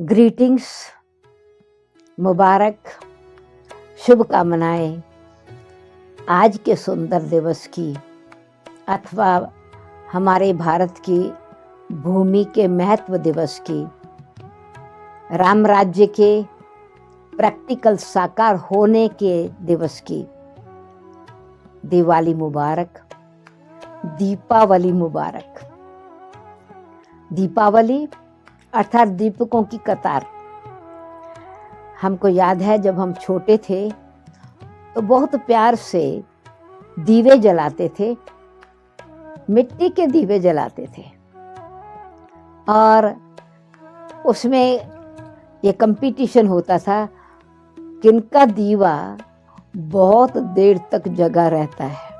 Greetings, मुबारक, शुभकामनाएं आज के सुंदर दिवस की अथवा हमारे भारत की भूमि के महत्व दिवस की, राम राज्य के प्रैक्टिकल साकार होने के दिवस की। दिवाली मुबारक, दीपावली मुबारक। दीपावली अर्थात दीपकों की कतार। हमको याद है जब हम छोटे थे तो बहुत प्यार से दीवे जलाते थे, मिट्टी के दीवे जलाते थे और उसमें ये कंपटीशन होता था किनका दीवा बहुत देर तक जगा रहता है।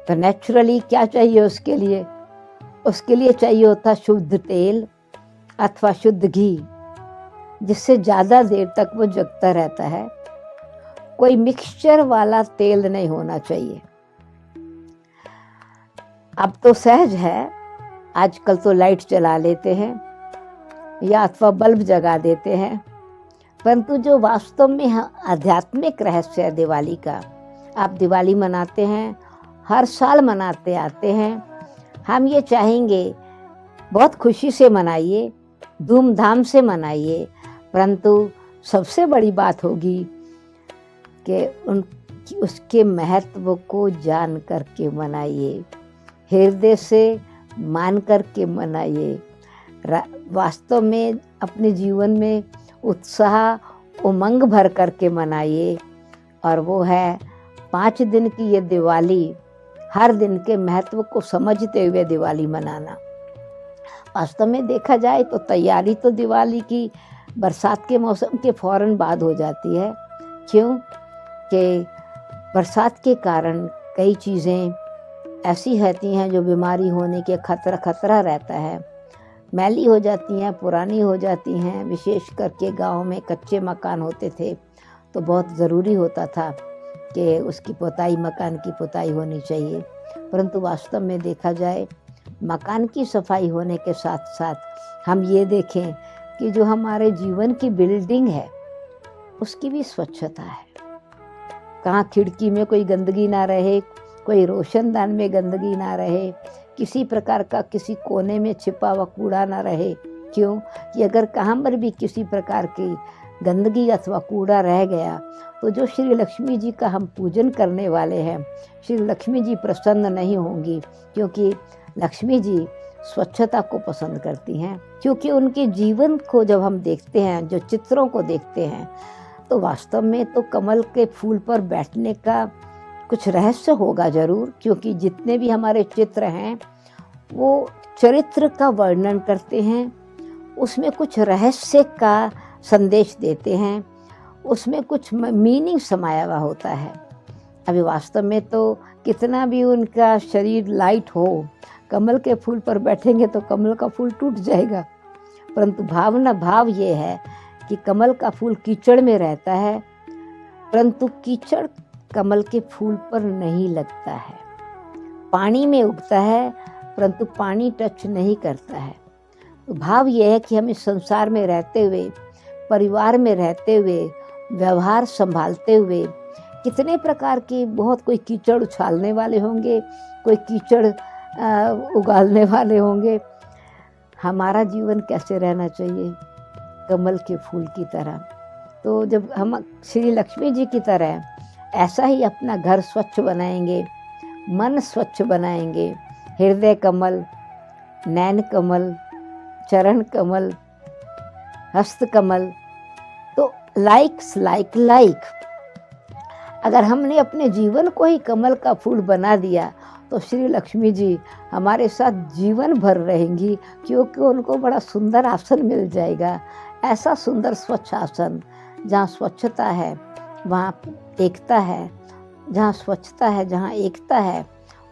तो नेचुरली क्या चाहिए उसके लिए? उसके लिए चाहिए होता शुद्ध तेल अथवा शुद्ध घी, जिससे ज़्यादा देर तक वो जगता रहता है। कोई मिक्सचर वाला तेल नहीं होना चाहिए। अब तो सहज है, आजकल तो लाइट जला लेते हैं या अथवा बल्ब जगा देते हैं, परंतु जो वास्तव में आध्यात्मिक रहस्य है दिवाली का, आप दिवाली मनाते हैं, हर साल मनाते आते हैं। हम ये चाहेंगे बहुत खुशी से मनाइए, धूमधाम से मनाइए, परंतु सबसे बड़ी बात होगी कि उसके महत्व को जान करके मनाइए, हृदय से मान करके मनाइए। वास्तव में अपने जीवन में उत्साह उमंग भर करके मनाइए। और वो है 5 दिन की ये दिवाली, हर दिन के महत्व को समझते हुए दिवाली मनाना। वास्तव में देखा जाए तो तैयारी तो दिवाली की बरसात के मौसम के फौरन बाद हो जाती है। क्यों? कि बरसात के कारण कई चीज़ें ऐसी रहती हैं जो बीमारी होने के खतरा रहता है, मैली हो जाती हैं, पुरानी हो जाती हैं। विशेष करके गांव में कच्चे मकान होते थे तो बहुत ज़रूरी होता था कि उसकी पुताई, मकान की पुताई होनी चाहिए। परंतु वास्तव में देखा जाए मकान की सफाई होने के साथ साथ हम ये देखें कि जो हमारे जीवन की बिल्डिंग है उसकी भी स्वच्छता है। कहाँ खिड़की में कोई गंदगी ना रहे, कोई रोशनदान में गंदगी ना रहे, किसी प्रकार का किसी कोने में छिपा हुआ कूड़ा ना रहे। क्यों? कि अगर कहाँ पर भी किसी प्रकार की गंदगी अथवा कूड़ा रह गया तो जो श्री लक्ष्मी जी का हम पूजन करने वाले हैं, श्री लक्ष्मी जी प्रसन्न नहीं होंगी, क्योंकि लक्ष्मी जी स्वच्छता को पसंद करती हैं। क्योंकि उनके जीवन को जब हम देखते हैं, जो चित्रों को देखते हैं, तो वास्तव में तो कमल के फूल पर बैठने का कुछ रहस्य होगा ज़रूर, क्योंकि जितने भी हमारे चित्र हैं वो चरित्र का वर्णन करते हैं, उसमें कुछ रहस्य का संदेश देते हैं, उसमें कुछ मीनिंग समाया हुआ होता है। अभी वास्तव में तो कितना भी उनका शरीर लाइट हो, कमल के फूल पर बैठेंगे तो कमल का फूल टूट जाएगा। परंतु भाव ये है कि कमल का फूल कीचड़ में रहता है, परंतु कीचड़ कमल के फूल पर नहीं लगता है। पानी में उगता है परंतु पानी टच नहीं करता है। तो भाव ये है कि हम इस संसार में रहते हुए, परिवार में रहते हुए, व्यवहार संभालते हुए कितने प्रकार की, बहुत कोई कीचड़ उछालने वाले होंगे, कोई कीचड़ उगालने वाले होंगे। हमारा जीवन कैसे रहना चाहिए? कमल के फूल की तरह। तो जब हम श्री लक्ष्मी जी की तरह ऐसा ही अपना घर स्वच्छ बनाएंगे, मन स्वच्छ बनाएंगे, हृदय कमल, नैन कमल, चरण कमल, हस्त कमल, तो लाइक अगर हमने अपने जीवन को ही कमल का फूल बना दिया तो श्री लक्ष्मी जी हमारे साथ जीवन भर रहेंगी, क्योंकि उनको बड़ा सुंदर आसन मिल जाएगा। ऐसा सुंदर स्वच्छ आसन, जहाँ स्वच्छता है वहाँ एकता है, जहाँ स्वच्छता है, जहाँ एकता है,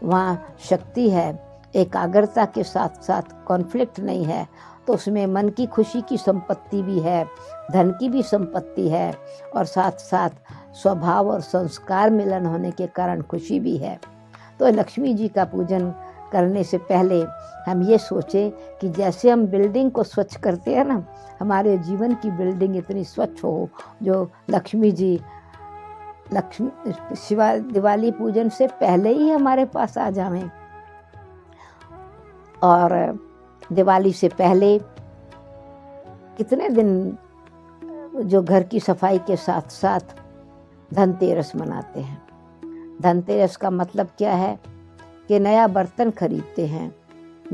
वहाँ शक्ति है। एकाग्रता के साथ साथ कॉन्फ्लिक्ट नहीं है, तो उसमें मन की खुशी की संपत्ति भी है, धन की भी संपत्ति है, और साथ साथ स्वभाव और संस्कार मिलन होने के कारण खुशी भी है। तो लक्ष्मी जी का पूजन करने से पहले हम ये सोचें कि जैसे हम बिल्डिंग को स्वच्छ करते हैं ना, हमारे जीवन की बिल्डिंग इतनी स्वच्छ हो जो लक्ष्मी जी शिवा दिवाली पूजन से पहले ही हमारे पास आ जावें। और दिवाली से पहले कितने दिन जो घर की सफाई के साथ साथ धनतेरस मनाते हैं। धनतेरस का मतलब क्या है कि नया बर्तन खरीदते हैं,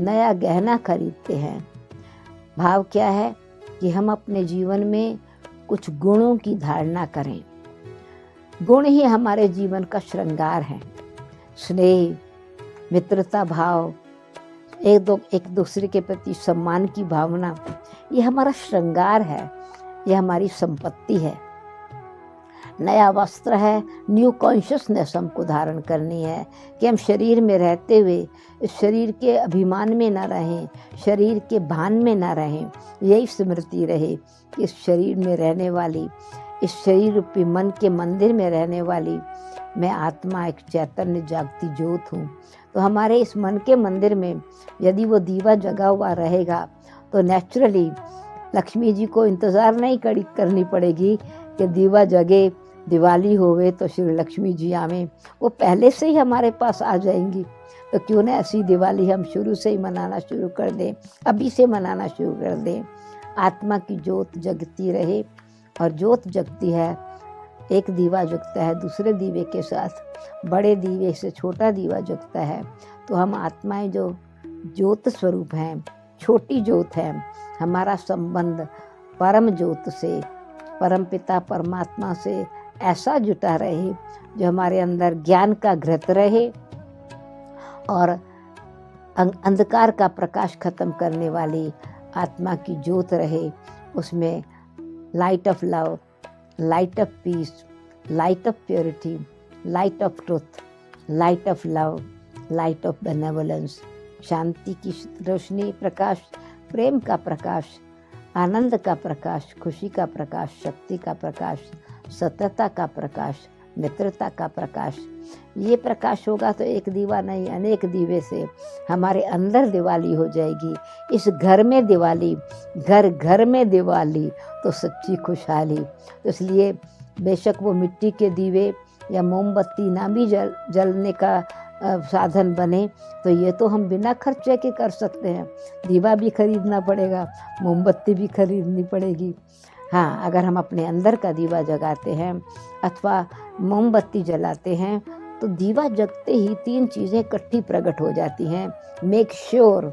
नया गहना खरीदते हैं। भाव क्या है कि हम अपने जीवन में कुछ गुणों की धारणा करें। गुण ही हमारे जीवन का श्रृंगार है। स्नेह, मित्रता भाव, एक दूसरे के प्रति सम्मान की भावना, ये हमारा श्रृंगार है, ये हमारी संपत्ति है। नया वस्त्र है, न्यू कॉन्शियसनेस हमको धारण करनी है कि हम शरीर में रहते हुए इस शरीर के अभिमान में ना रहें, शरीर के भान में ना रहें। यही स्मृति रहे कि इस शरीर में रहने वाली, इस शरीर रूपी मन के मंदिर में रहने वाली मैं आत्मा, एक चैतन्य जागती ज्योत हूँ। तो हमारे इस मन के मंदिर में यदि वो दीवा जगा हुआ रहेगा तो नेचुरली लक्ष्मी जी को इंतज़ार नहीं करनी पड़ेगी कि दीवा जगे, दिवाली होवे तो श्री लक्ष्मी जी आवें। वो पहले से ही हमारे पास आ जाएंगी। तो क्यों ना ऐसी दिवाली हम शुरू से ही मनाना शुरू कर दें, अभी से मनाना शुरू कर दें। आत्मा की ज्योत जगती रहे, और ज्योत जगती है, एक दीवा जगता है दूसरे दीवे के साथ, बड़े दीवे से छोटा दीवा जगता है। तो हम आत्माएं जो ज्योत स्वरूप हैं, छोटी ज्योत है, हमारा संबंध परम ज्योत से, परम पिता परमात्मा से ऐसा जुटा रहे जो हमारे अंदर ज्ञान का घृत रहे और अंधकार का प्रकाश खत्म करने वाली आत्मा की ज्योत रहे। उसमें light of love, light of peace, light of purity, light of truth, light of love, light of benevolence, शांति की रोशनी, प्रकाश, प्रेम का प्रकाश, आनंद का प्रकाश, खुशी का प्रकाश, शक्ति का प्रकाश, सत्यता का प्रकाश, मित्रता का प्रकाश। ये प्रकाश होगा तो एक दीवा नहीं, अनेक दीवे से हमारे अंदर दिवाली हो जाएगी। इस घर में दिवाली, घर घर में दिवाली, तो सच्ची खुशहाली। तो इसलिए बेशक वो मिट्टी के दीवे या मोमबत्ती ना भी जलने का साधन बने, तो ये तो हम बिना खर्चे के कर सकते हैं। दीवा भी खरीदना पड़ेगा, मोमबत्ती भी खरीदनी पड़ेगी। हाँ, अगर हम अपने अंदर का दीवा जगाते हैं अथवा मोमबत्ती जलाते हैं तो दीवा जगते ही तीन चीज़ें इकट्ठी प्रकट हो जाती हैं। मेक श्योर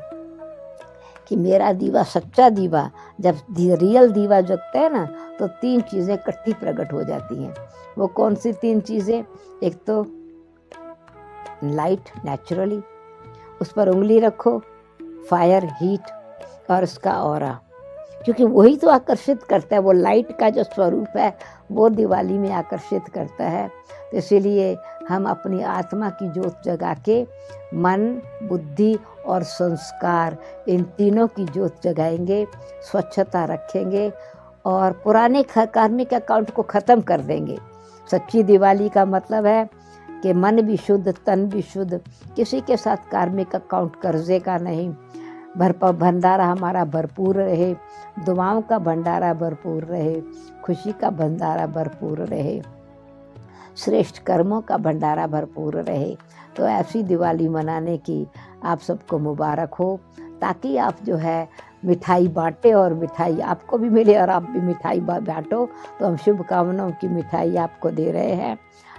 कि मेरा दीवा सच्चा दीवा, जब रियल दीवा जगता है ना तो तीन चीज़ें इकट्ठी प्रकट हो जाती हैं। वो कौन सी तीन चीज़ें? एक तो लाइट, नेचुरली, उस पर उंगली रखो, फायर, हीट, और उसका ऑरा, क्योंकि वही तो आकर्षित करता है। वो लाइट का जो स्वरूप है वो दिवाली में आकर्षित करता है। तो इसीलिए हम अपनी आत्मा की ज्योत जगा के मन, बुद्धि और संस्कार, इन तीनों की ज्योत जगाएंगे, स्वच्छता रखेंगे और पुराने कार्मिक अकाउंट को ख़त्म कर देंगे। सच्ची दिवाली का मतलब है कि मन भी शुद्ध, तन भी शुद्ध, किसी के साथ कार्मिक अकाउंट कर्जे का नहीं, भंडारा हमारा भरपूर रहे, दुआओं का भंडारा भरपूर रहे, खुशी का भंडारा भरपूर रहे, श्रेष्ठ कर्मों का भंडारा भरपूर रहे। तो ऐसी दिवाली मनाने की आप सबको मुबारक हो, ताकि आप जो है मिठाई बांटे और मिठाई आपको भी मिले और आप भी मिठाई बांटो। तो हम शुभकामनाओं की मिठाई आपको दे रहे हैं,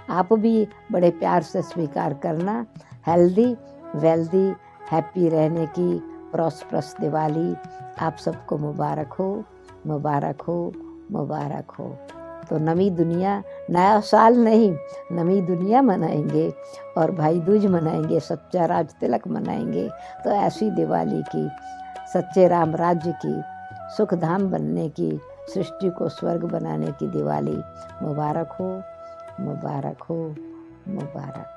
आप भी बड़े प्यार से स्वीकार करना। हेल्दी, वेल्दी, हैप्पी रहने की प्रॉस्परस दिवाली आप सबको मुबारक हो, मुबारक हो, मुबारक हो। तो नवी दुनिया, नया साल नहीं, नवी दुनिया मनाएंगे और भाई दूज मनाएंगे, सच्चा राज तिलक मनाएंगे। तो ऐसी दिवाली की, सच्चे राम राज्य की, सुख धाम बनने की, सृष्टि को स्वर्ग बनाने की दिवाली मुबारक हो, मुबारक हो, मुबारक।